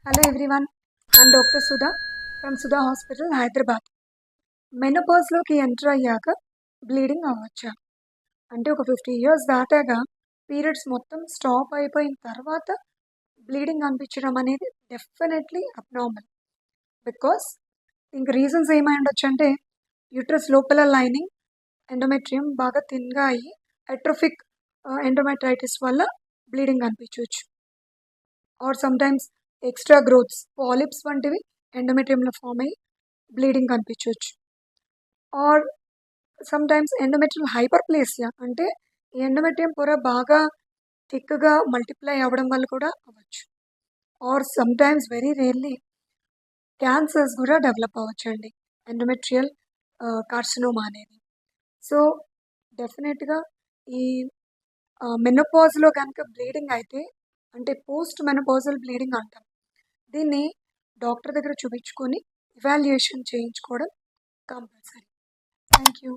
Hello everyone, I'm Dr. Sudha from Sudha Hospital, Hyderabad. మెనోపాజ్లోకి enter అయ్యాక bleeding అవ్వచ్చా? అంటే ఒక 50 ఇయర్స్ దాటాక పీరియడ్స్ మొత్తం స్టాప్ అయిపోయిన తర్వాత బ్లీడింగ్ అనిపించడం అనేది డెఫినెట్లీ అబ్నార్మల్. బికాస్ ఇంక రీజన్స్ ఏమై ఉండొచ్చు అంటే యూట్రస్ లోపల లైనింగ్ ఎండోమెట్రియం బాగా థిన్గా అయ్యి అట్రోఫిక్ ఎండోమెట్రైటిస్ వల్ల బ్లీడింగ్ అనిపించవచ్చు. Or sometimes extra growths polyps వంటివి ఎండోమెట్రియంలో ఫామ్ అయ్యి బ్లీడింగ్ కనిపించవచ్చు. ఆర్ సమ్టైమ్స్ ఎండోమెట్రియల్ హైపర్ప్లేసియా అంటే ఈ ఎండోమెట్రియం పొర బాగా థిక్గా మల్టిప్లై అవ్వడం వల్ల కూడా అవ్వచ్చు. Or sometimes very rarely cancers కూడా డెవలప్ అవ్వచ్చండి ఎండోమెట్రియల్ కార్సినోమా అనేది. సో డెఫినెట్గా ఈ మెనోపాజ్లో కనుక బ్లీడింగ్ అయితే అంటే పోస్ట్ మెనోపాజల్ బ్లీడింగ్ అంటాం. దీన్ని డాక్టర్ దగ్గర చూపించుకొని ఇవాల్యుయేషన్ చేయించుకోవడం కంపల్సరీ. Thank you.